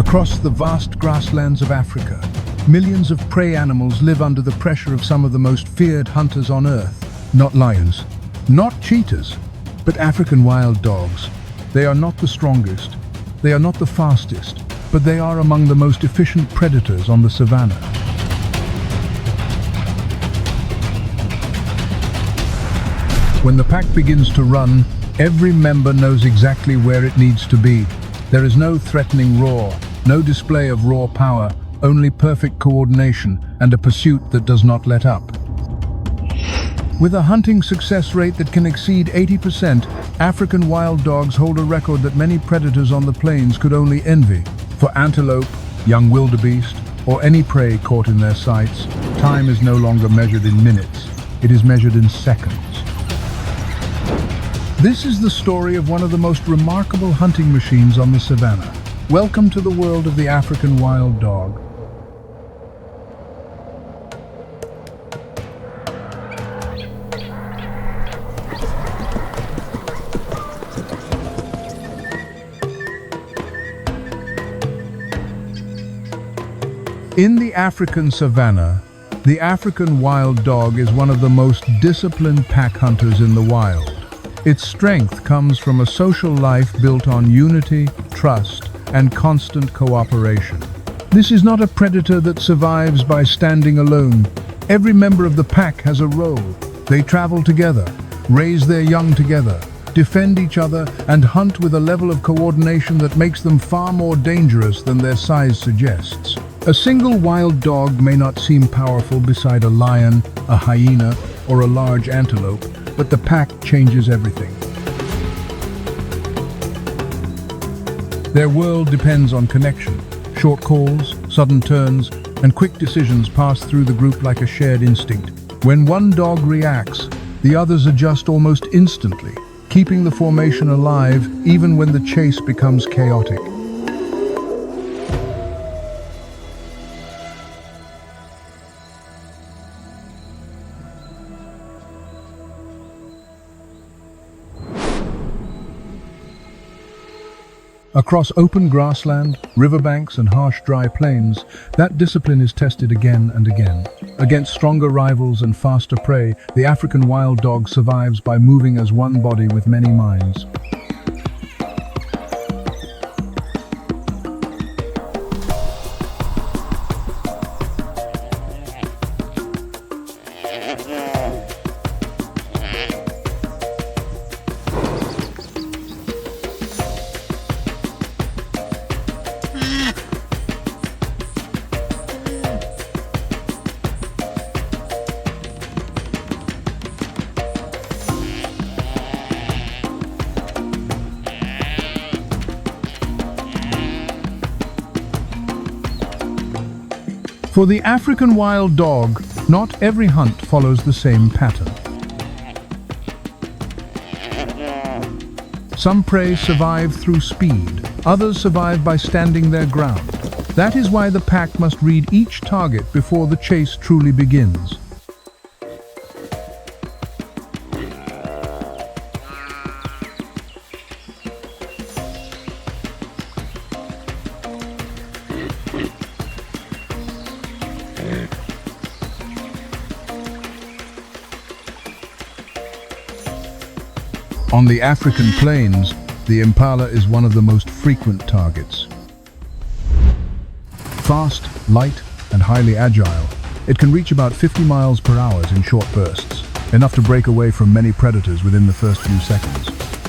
Across the vast grasslands of Africa, millions of prey animals live under the pressure of some of the most feared hunters on Earth. Not lions, not cheetahs, but African wild dogs. They are not the strongest, they are not the fastest, but they are among the most efficient predators on the savanna. When the pack begins to run, every member knows exactly where it needs to be. There is no threatening roar, no display of raw power, only perfect coordination and a pursuit that does not let up. With a hunting success rate that can exceed 80%, African wild dogs hold a record that many predators on the plains could only envy. For antelope, young wildebeest, or any prey caught in their sights, time is no longer measured in minutes, it is measured in seconds. This is the story of one of the most remarkable hunting machines on the savanna. Welcome to the world of the African wild dog. In the African savanna, the African wild dog is one of the most disciplined pack hunters in the wild. Its strength comes from a social life built on unity, trust, and constant cooperation. This is not a predator that survives by standing alone. Every member of the pack has a role. They travel together, raise their young together, defend each other, and hunt with a level of coordination that makes them far more dangerous than their size suggests. A single wild dog may not seem powerful beside a lion, a hyena, or a large antelope, but the pack changes everything. Their world depends on connection. Short calls, sudden turns, and quick decisions pass through the group like a shared instinct. When one dog reacts, the others adjust almost instantly, keeping the formation alive even when the chase becomes chaotic. Across open grassland, riverbanks, and harsh dry plains, that discipline is tested again and again. Against stronger rivals and faster prey, the African wild dog survives by moving as one body with many minds. For the African wild dog, not every hunt follows the same pattern. Some prey survive through speed, others survive by standing their ground. That is why the pack must read each target before the chase truly begins. On the African plains, the impala is one of the most frequent targets. Fast, light, and highly agile, it can reach about 50 miles per hour in short bursts, enough to break away from many predators within the first few seconds.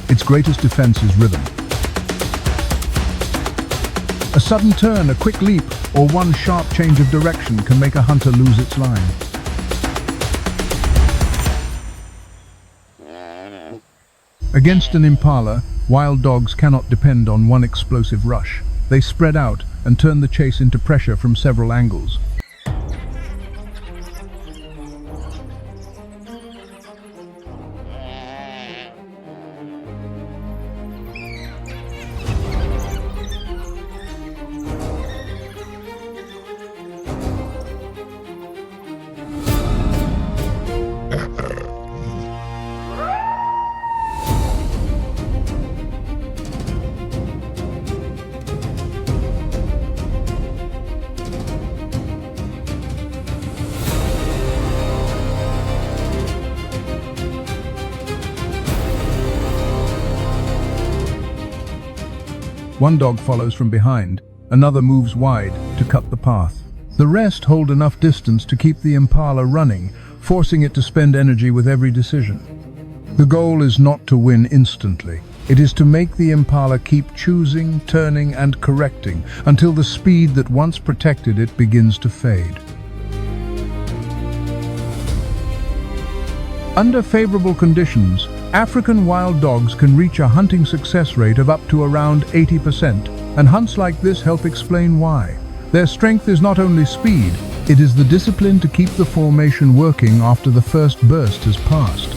Its greatest defense is rhythm. A sudden turn, a quick leap, or one sharp change of direction can make a hunter lose its line. Against an impala, wild dogs cannot depend on one explosive rush. They spread out and turn the chase into pressure from several angles. One dog follows from behind, another moves wide to cut the path. The rest hold enough distance to keep the impala running, forcing it to spend energy with every decision. The goal is not to win instantly. It is to make the impala keep choosing, turning, and correcting until the speed that once protected it begins to fade. Under favorable conditions, African wild dogs can reach a hunting success rate of up to around 80%, and hunts like this help explain why. Their strength is not only speed, it is the discipline to keep the formation working after the first burst has passed.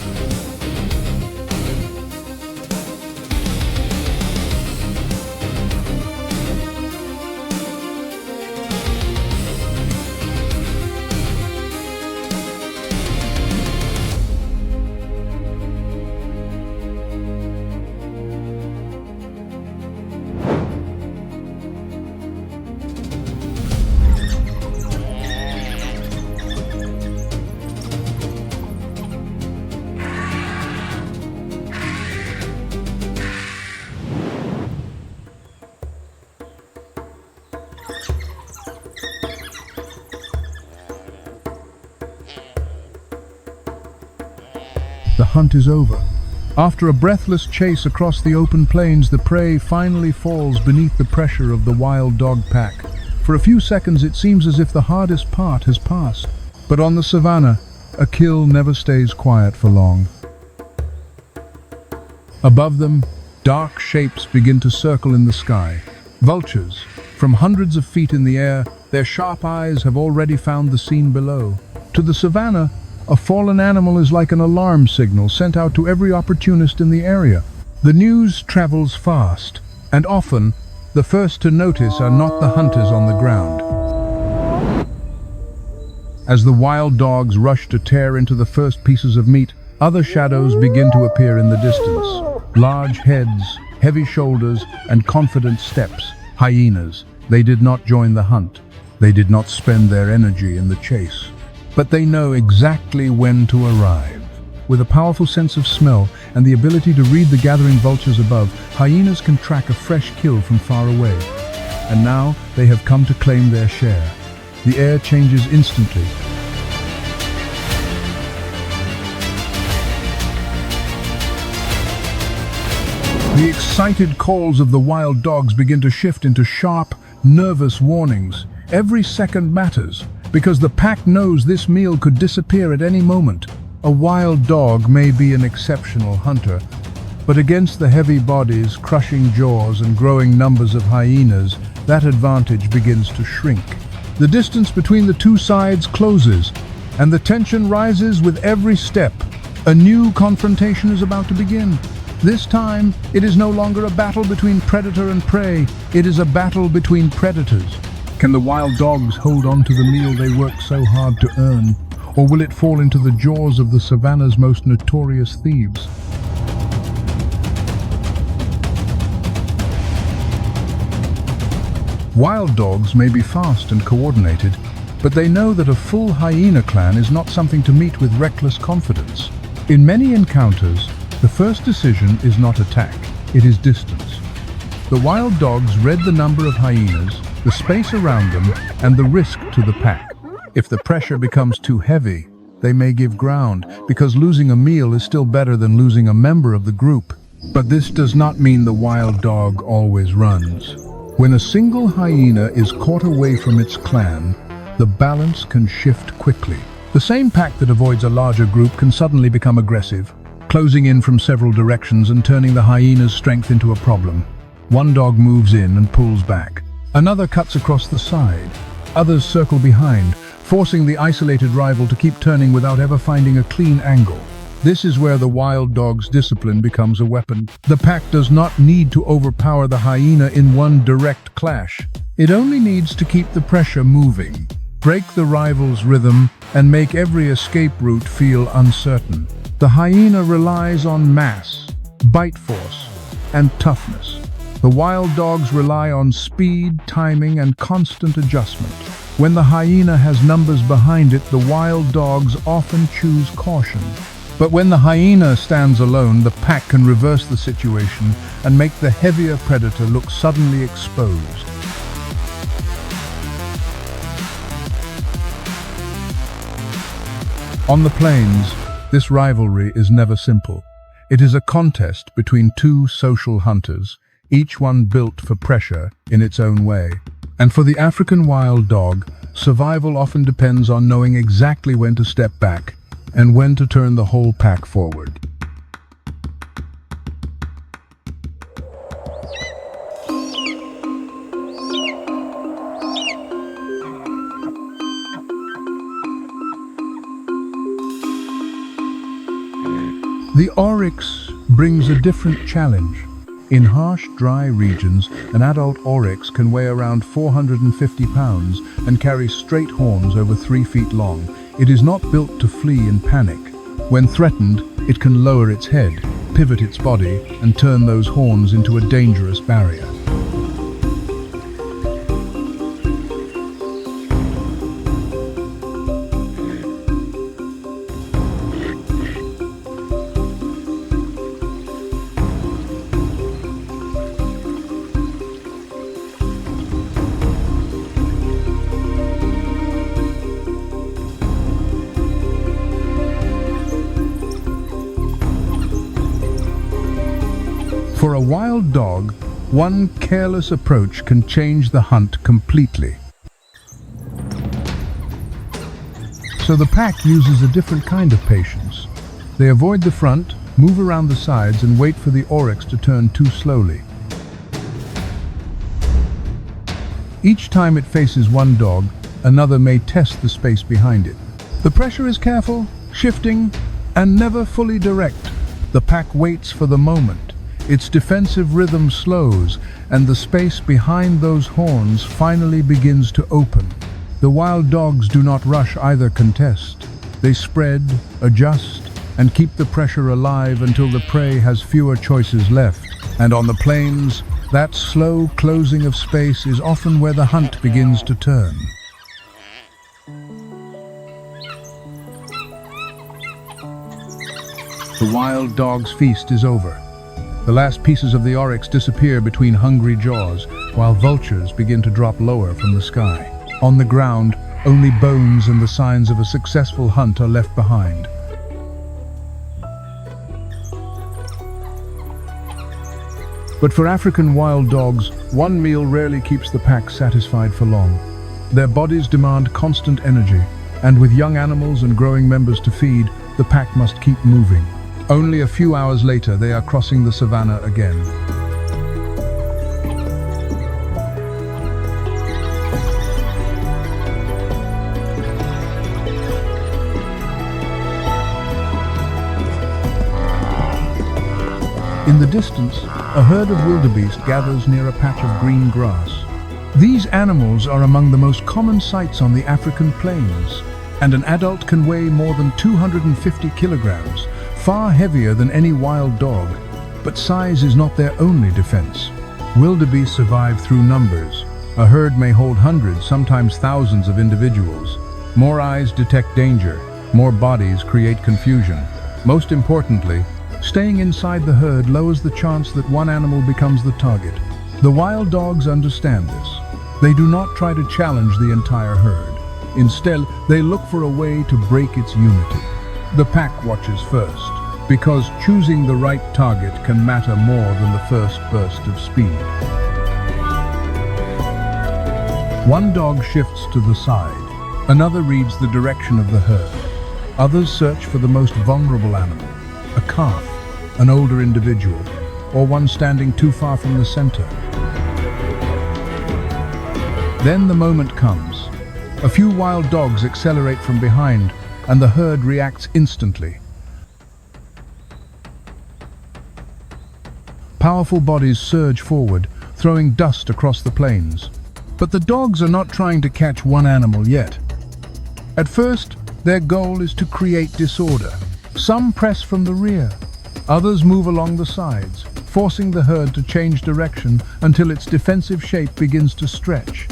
The hunt is over. After a breathless chase across the open plains, the prey finally falls beneath the pressure of the wild dog pack. For a few seconds it seems as if the hardest part has passed. But on the savannah, a kill never stays quiet for long. Above them, dark shapes begin to circle in the sky. Vultures, from hundreds of feet in the air, their sharp eyes have already found the scene below. To the savannah, a fallen animal is like an alarm signal sent out to every opportunist in the area. The news travels fast, and often, the first to notice are not the hunters on the ground. As the wild dogs rush to tear into the first pieces of meat, other shadows begin to appear in the distance. Large heads, heavy shoulders, and confident steps. Hyenas. They did not join the hunt. They did not spend their energy in the chase. But they know exactly when to arrive. With a powerful sense of smell and the ability to read the gathering vultures above, hyenas can track a fresh kill from far away. And now they have come to claim their share. The air changes instantly. The excited calls of the wild dogs begin to shift into sharp, nervous warnings. Every second matters, because the pack knows this meal could disappear at any moment. A wild dog may be an exceptional hunter, but against the heavy bodies, crushing jaws, and growing numbers of hyenas, that advantage begins to shrink. The distance between the two sides closes, and the tension rises with every step. A new confrontation is about to begin. This time, it is no longer a battle between predator and prey, it is a battle between predators. Can the wild dogs hold on to the meal they worked so hard to earn, or will it fall into the jaws of the savannah's most notorious thieves? Wild dogs may be fast and coordinated, but they know that a full hyena clan is not something to meet with reckless confidence. In many encounters, the first decision is not attack, it is distance. The wild dogs read the number of hyenas, the space around them, and the risk to the pack. If the pressure becomes too heavy, they may give ground, because losing a meal is still better than losing a member of the group. But this does not mean the wild dog always runs. When a single hyena is caught away from its clan, the balance can shift quickly. The same pack that avoids a larger group can suddenly become aggressive, closing in from several directions and turning the hyena's strength into a problem. One dog moves in and pulls back. Another cuts across the side. Others circle behind, forcing the isolated rival to keep turning without ever finding a clean angle. This is where the wild dog's discipline becomes a weapon. The pack does not need to overpower the hyena in one direct clash. It only needs to keep the pressure moving, break the rival's rhythm, and make every escape route feel uncertain. The hyena relies on mass, bite force, and toughness. The wild dogs rely on speed, timing, and constant adjustment. When the hyena has numbers behind it, the wild dogs often choose caution. But when the hyena stands alone, the pack can reverse the situation and make the heavier predator look suddenly exposed. On the plains, this rivalry is never simple. It is a contest between two social hunters, each one built for pressure in its own way. And for the African wild dog, survival often depends on knowing exactly when to step back and when to turn the whole pack forward. The oryx brings a different challenge. In harsh, dry regions, an adult oryx can weigh around 450 pounds and carry straight horns over 3 feet long. It is not built to flee in panic. When threatened, it can lower its head, pivot its body, and turn those horns into a dangerous barrier. For a wild dog, one careless approach can change the hunt completely. So the pack uses a different kind of patience. They avoid the front, move around the sides, and wait for the oryx to turn too slowly. Each time it faces one dog, another may test the space behind it. The pressure is careful, shifting, and never fully direct. The pack waits for the moment. Its defensive rhythm slows, and the space behind those horns finally begins to open. The wild dogs do not rush either contest. They spread, adjust, and keep the pressure alive until the prey has fewer choices left. And on the plains, that slow closing of space is often where the hunt begins to turn. The wild dog's feast is over. The last pieces of the oryx disappear between hungry jaws, while vultures begin to drop lower from the sky. On the ground, only bones and the signs of a successful hunt are left behind. But for African wild dogs, one meal rarely keeps the pack satisfied for long. Their bodies demand constant energy, and with young animals and growing members to feed, the pack must keep moving. Only a few hours later, they are crossing the savannah again. In the distance, a herd of wildebeest gathers near a patch of green grass. These animals are among the most common sights on the African plains, and an adult can weigh more than 250 kilograms, far heavier than any wild dog. But size is not their only defense. Wildebeest survive through numbers. A herd may hold hundreds, sometimes thousands of individuals. More eyes detect danger, more bodies create confusion. Most importantly, staying inside the herd lowers the chance that one animal becomes the target. The wild dogs understand this. They do not try to challenge the entire herd. Instead, they look for a way to break its unity. The pack watches first, because choosing the right target can matter more than the first burst of speed. One dog shifts to the side, another reads the direction of the herd. Others search for the most vulnerable animal, a calf, an older individual, or one standing too far from the center. Then the moment comes. A few wild dogs accelerate from behind, and the herd reacts instantly. Powerful bodies surge forward, throwing dust across the plains. But the dogs are not trying to catch one animal yet. At first, their goal is to create disorder. Some press from the rear, others move along the sides, forcing the herd to change direction until its defensive shape begins to stretch.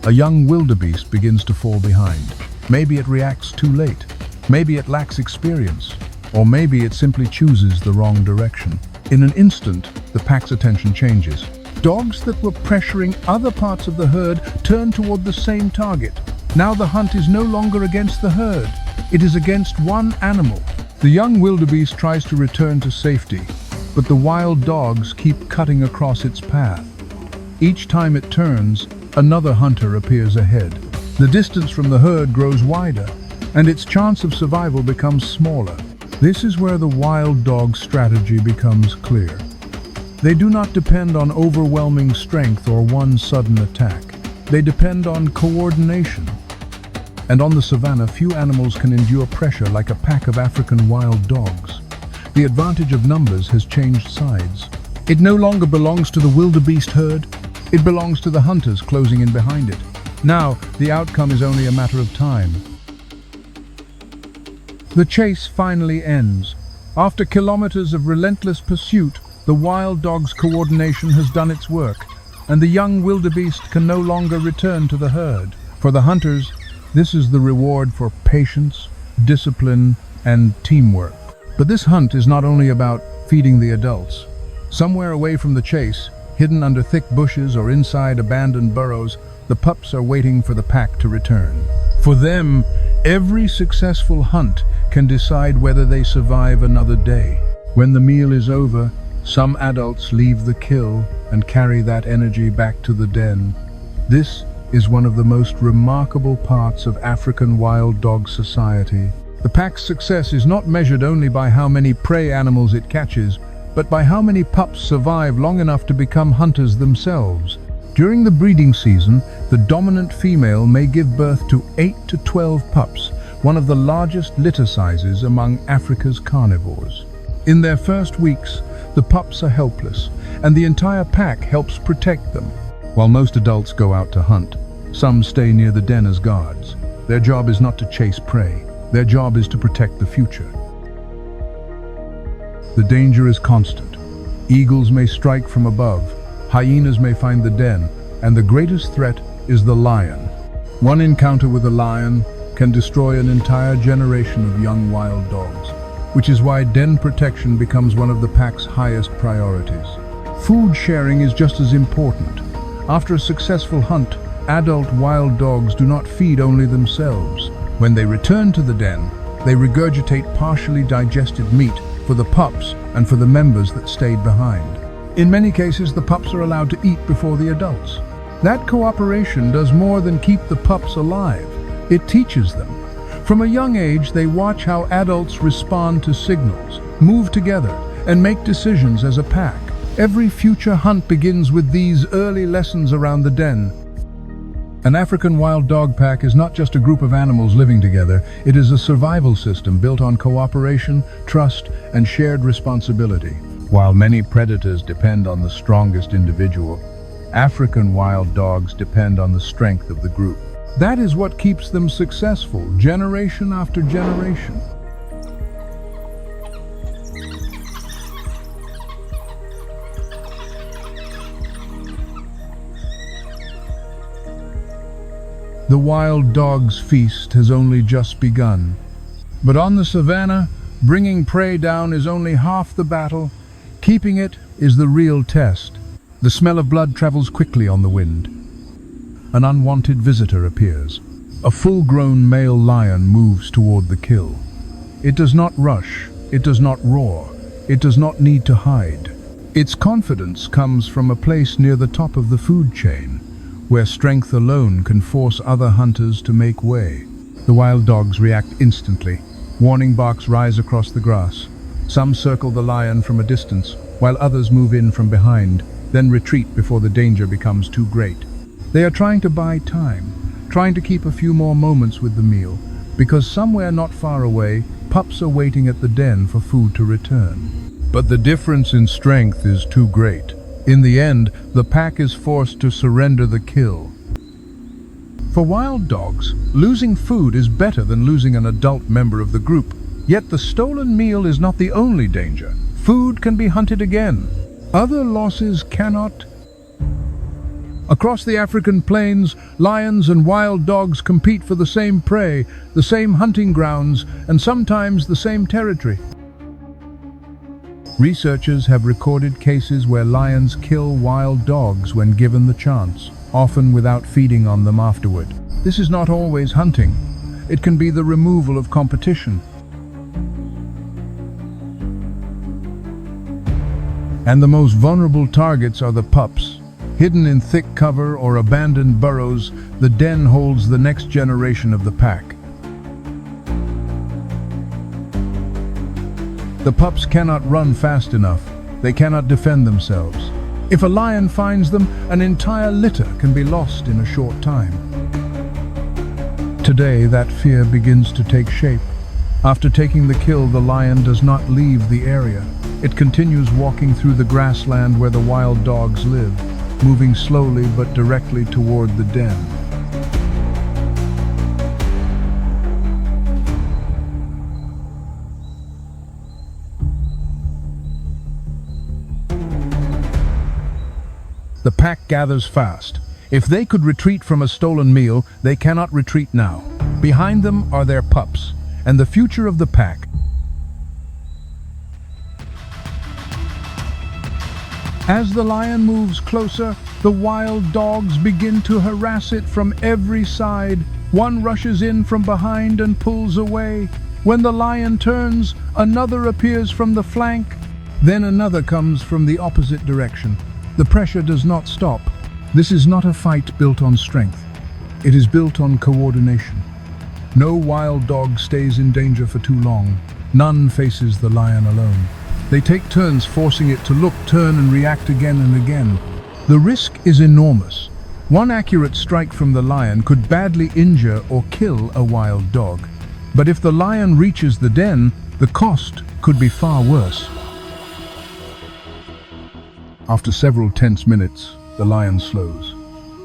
A young wildebeest begins to fall behind. Maybe it reacts too late. Maybe it lacks experience. Or maybe it simply chooses the wrong direction. In an instant, the pack's attention changes. Dogs that were pressuring other parts of the herd turn toward the same target. Now the hunt is no longer against the herd. It is against one animal. The young wildebeest tries to return to safety, but the wild dogs keep cutting across its path. Each time it turns, another hunter appears ahead. The distance from the herd grows wider, and its chance of survival becomes smaller. This is where the wild dog's strategy becomes clear. They do not depend on overwhelming strength or one sudden attack. They depend on coordination. And on the savanna, few animals can endure pressure like a pack of African wild dogs. The advantage of numbers has changed sides. It no longer belongs to the wildebeest herd. It belongs to the hunters closing in behind it. Now, the outcome is only a matter of time. The chase finally ends. After kilometers of relentless pursuit, the wild dog's coordination has done its work, and the young wildebeest can no longer return to the herd. For the hunters, this is the reward for patience, discipline, and teamwork. But this hunt is not only about feeding the adults. Somewhere away from the chase, hidden under thick bushes or inside abandoned burrows, the pups are waiting for the pack to return. For them, every successful hunt can decide whether they survive another day. When the meal is over, some adults leave the kill and carry that energy back to the den. This is one of the most remarkable parts of African wild dog society. The pack's success is not measured only by how many prey animals it catches, but by how many pups survive long enough to become hunters themselves. During the breeding season, the dominant female may give birth to 8 to 12 pups, one of the largest litter sizes among Africa's carnivores. In their first weeks, the pups are helpless, and the entire pack helps protect them. While most adults go out to hunt, some stay near the den as guards. Their job is not to chase prey. Their job is to protect the future. The danger is constant. Eagles may strike from above, hyenas may find the den, and the greatest threat is the lion. One encounter with a lion can destroy an entire generation of young wild dogs, which is why den protection becomes one of the pack's highest priorities. Food sharing is just as important. After a successful hunt, adult wild dogs do not feed only themselves. When they return to the den, they regurgitate partially digested meat for the pups and for the members that stayed behind. In many cases, the pups are allowed to eat before the adults. That cooperation does more than keep the pups alive. It teaches them. From a young age, they watch how adults respond to signals, move together, and make decisions as a pack. Every future hunt begins with these early lessons around the den. An African wild dog pack is not just a group of animals living together. It is a survival system built on cooperation, trust, and shared responsibility. While many predators depend on the strongest individual, African wild dogs depend on the strength of the group. That is what keeps them successful, generation after generation. The wild dog's feast has only just begun. But on the savanna, bringing prey down is only half the battle. Keeping it is the real test. The smell of blood travels quickly on the wind. An unwanted visitor appears. A full-grown male lion moves toward the kill. It does not rush. It does not roar. It does not need to hide. Its confidence comes from a place near the top of the food chain, where strength alone can force other hunters to make way. The wild dogs react instantly. Warning barks rise across the grass. Some circle the lion from a distance, while others move in from behind, then retreat before the danger becomes too great. They are trying to buy time, trying to keep a few more moments with the meal, because somewhere not far away, pups are waiting at the den for food to return. But the difference in strength is too great. In the end, the pack is forced to surrender the kill. For wild dogs, losing food is better than losing an adult member of the group. Yet the stolen meal is not the only danger. Food can be hunted again. Other losses cannot. Across the African plains, lions and wild dogs compete for the same prey, the same hunting grounds, and sometimes the same territory. Researchers have recorded cases where lions kill wild dogs when given the chance, often without feeding on them afterward. This is not always hunting. It can be the removal of competition. And the most vulnerable targets are the pups. Hidden in thick cover or abandoned burrows, the den holds the next generation of the pack. The pups cannot run fast enough. They cannot defend themselves. If a lion finds them, an entire litter can be lost in a short time. Today, that fear begins to take shape. After taking the kill, the lion does not leave the area. It continues walking through the grassland where the wild dogs live, moving slowly but directly toward the den. The pack gathers fast. If they could retreat from a stolen meal, they cannot retreat now. Behind them are their pups, and the future of the pack. As the lion moves closer, the wild dogs begin to harass it from every side. One rushes in from behind and pulls away. When the lion turns, another appears from the flank. Then another comes from the opposite direction. The pressure does not stop. This is not a fight built on strength. It is built on coordination. No wild dog stays in danger for too long. None faces the lion alone. They take turns forcing it to look, turn, and react again and again. The risk is enormous. One accurate strike from the lion could badly injure or kill a wild dog. But if the lion reaches the den, the cost could be far worse. After several tense minutes, the lion slows.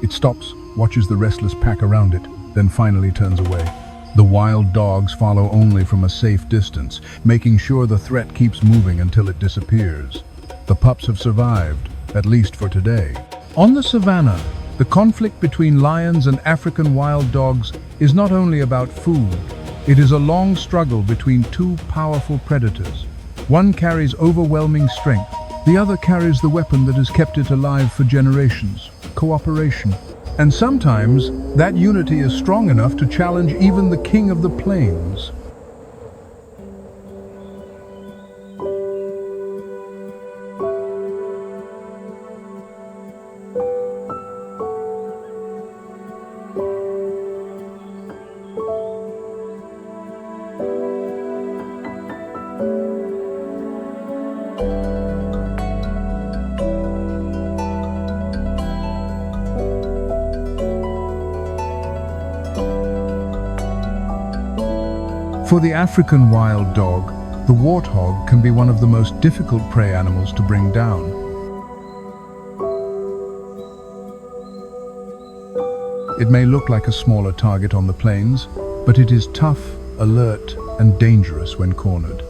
It stops, watches the restless pack around it, then finally turns away. The wild dogs follow only from a safe distance, making sure the threat keeps moving until it disappears. The pups have survived, at least for today. On the savannah, the conflict between lions and African wild dogs is not only about food. It is a long struggle between two powerful predators. One carries overwhelming strength. The other carries the weapon that has kept it alive for generations: cooperation. And sometimes, that unity is strong enough to challenge even the king of the plains. For the African wild dog, the warthog can be one of the most difficult prey animals to bring down. It may look like a smaller target on the plains, but it is tough, alert, and dangerous when cornered.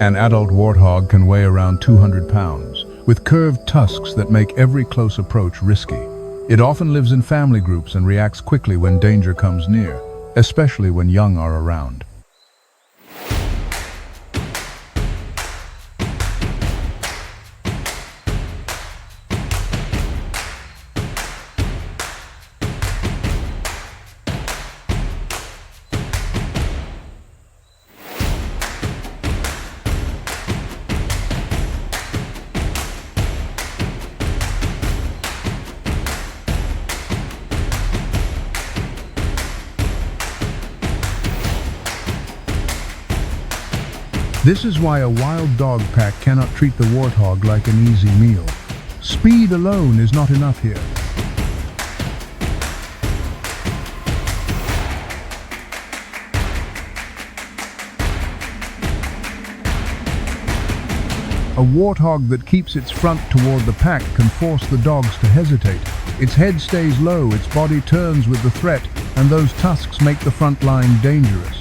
An adult warthog can weigh around 200 pounds, with curved tusks that make every close approach risky. It often lives in family groups and reacts quickly when danger comes near, especially when young are around. This is why a wild dog pack cannot treat the warthog like an easy meal. Speed alone is not enough here. A warthog that keeps its front toward the pack can force the dogs to hesitate. Its head stays low, its body turns with the threat, and those tusks make the front line dangerous.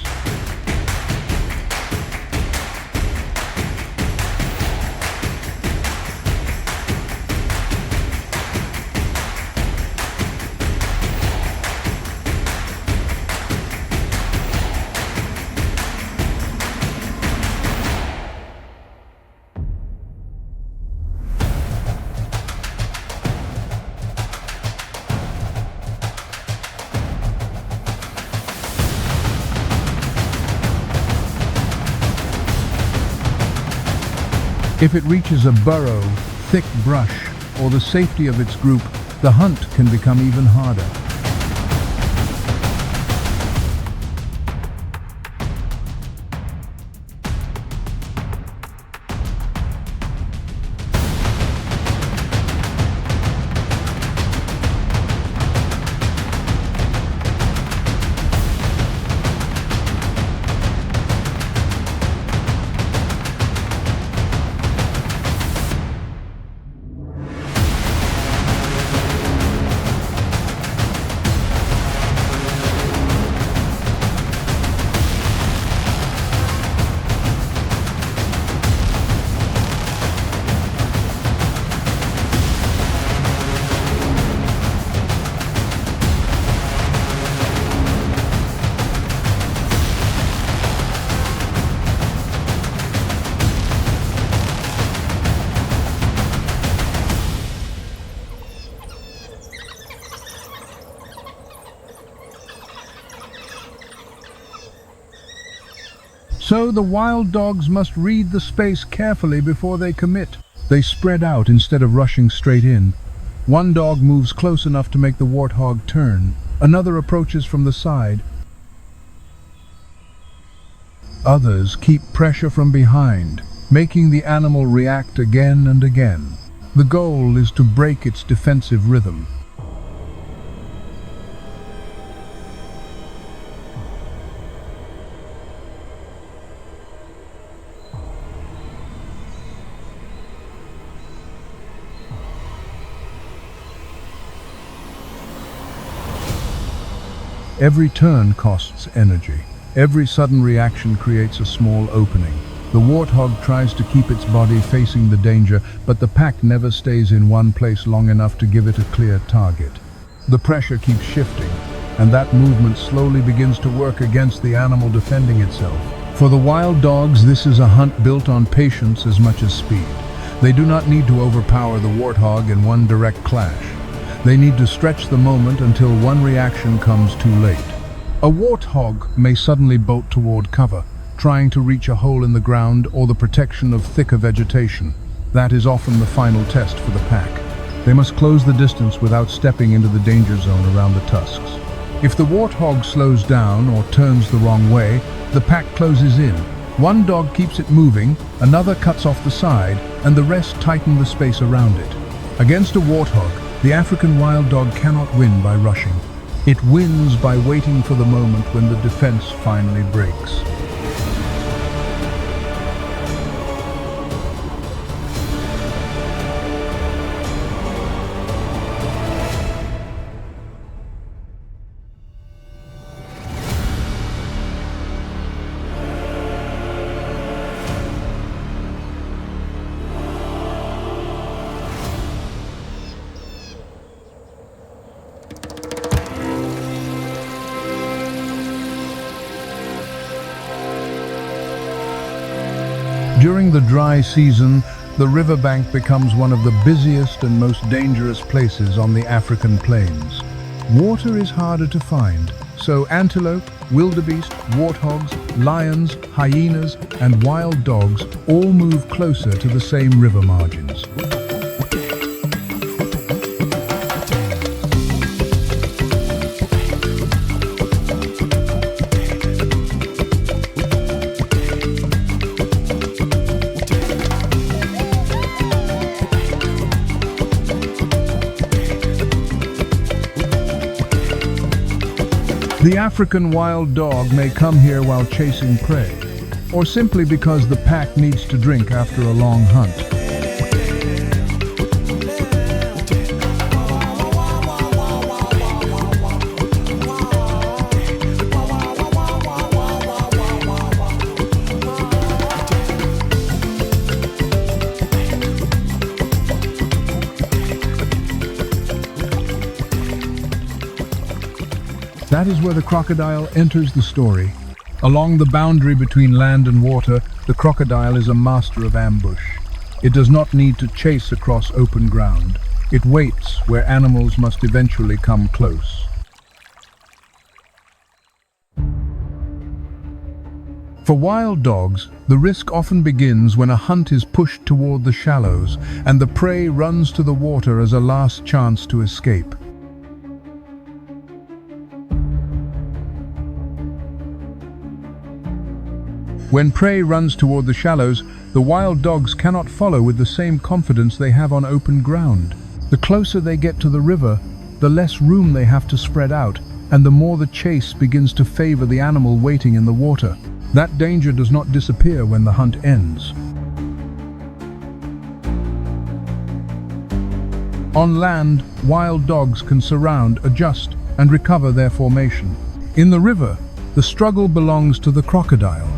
If it reaches a burrow, thick brush, or the safety of its group, the hunt can become even harder. So the wild dogs must read the space carefully before they commit. They spread out instead of rushing straight in. One dog moves close enough to make the warthog turn. Another approaches from the side. Others keep pressure from behind, making the animal react again and again. The goal is to break its defensive rhythm. Every turn costs energy. Every sudden reaction creates a small opening. The warthog tries to keep its body facing the danger, but the pack never stays in one place long enough to give it a clear target. The pressure keeps shifting, and that movement slowly begins to work against the animal defending itself. For the wild dogs, this is a hunt built on patience as much as speed. They do not need to overpower the warthog in one direct clash. They need to stretch the moment until one reaction comes too late. A warthog may suddenly bolt toward cover, trying to reach a hole in the ground or the protection of thicker vegetation. That is often the final test for the pack. They must close the distance without stepping into the danger zone around the tusks. If the warthog slows down or turns the wrong way, the pack closes in. One dog keeps it moving, another cuts off the side, and the rest tighten the space around it. Against a warthog, the African wild dog cannot win by rushing. It wins by waiting for the moment when the defense finally breaks. During the dry season, the riverbank becomes one of the busiest and most dangerous places on the African plains. Water is harder to find, so antelope, wildebeest, warthogs, lions, hyenas, and wild dogs all move closer to the same river margins. The African wild dog may come here while chasing prey, or simply because the pack needs to drink after a long hunt. That is where the crocodile enters the story. Along the boundary between land and water, the crocodile is a master of ambush. It does not need to chase across open ground. It waits where animals must eventually come close. For wild dogs, the risk often begins when a hunt is pushed toward the shallows and the prey runs to the water as a last chance to escape. When prey runs toward the shallows, the wild dogs cannot follow with the same confidence they have on open ground. The closer they get to the river, the less room they have to spread out, and the more the chase begins to favor the animal waiting in the water. That danger does not disappear when the hunt ends. On land, wild dogs can surround, adjust, and recover their formation. In the river, the struggle belongs to the crocodile.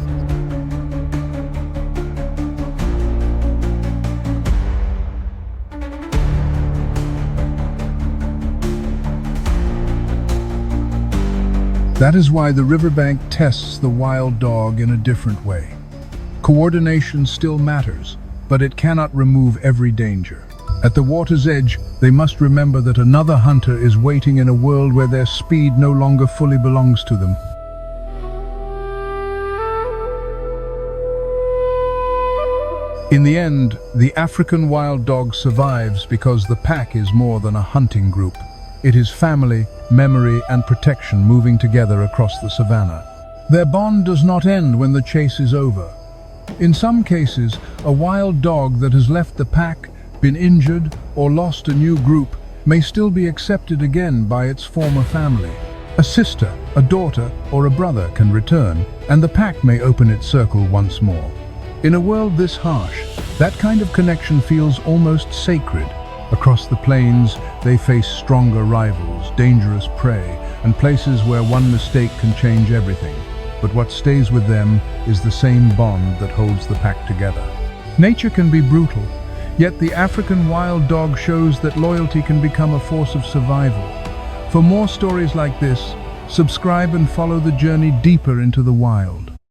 That is why the riverbank tests the wild dog in a different way. Coordination still matters, but it cannot remove every danger. At the water's edge, they must remember that another hunter is waiting in a world where their speed no longer fully belongs to them. In the end, the African wild dog survives because the pack is more than a hunting group. It is family, memory, and protection moving together across the savannah. Their bond does not end when the chase is over. In some cases, a wild dog that has left the pack, been injured, or lost a new group may still be accepted again by its former family. A sister, a daughter, or a brother can return, and the pack may open its circle once more. In a world this harsh, that kind of connection feels almost sacred. Across the plains, they face stronger rivals, dangerous prey, and places where one mistake can change everything. But what stays with them is the same bond that holds the pack together. Nature can be brutal, yet the African wild dog shows that loyalty can become a force of survival. For more stories like this, subscribe and follow the journey deeper into the wild.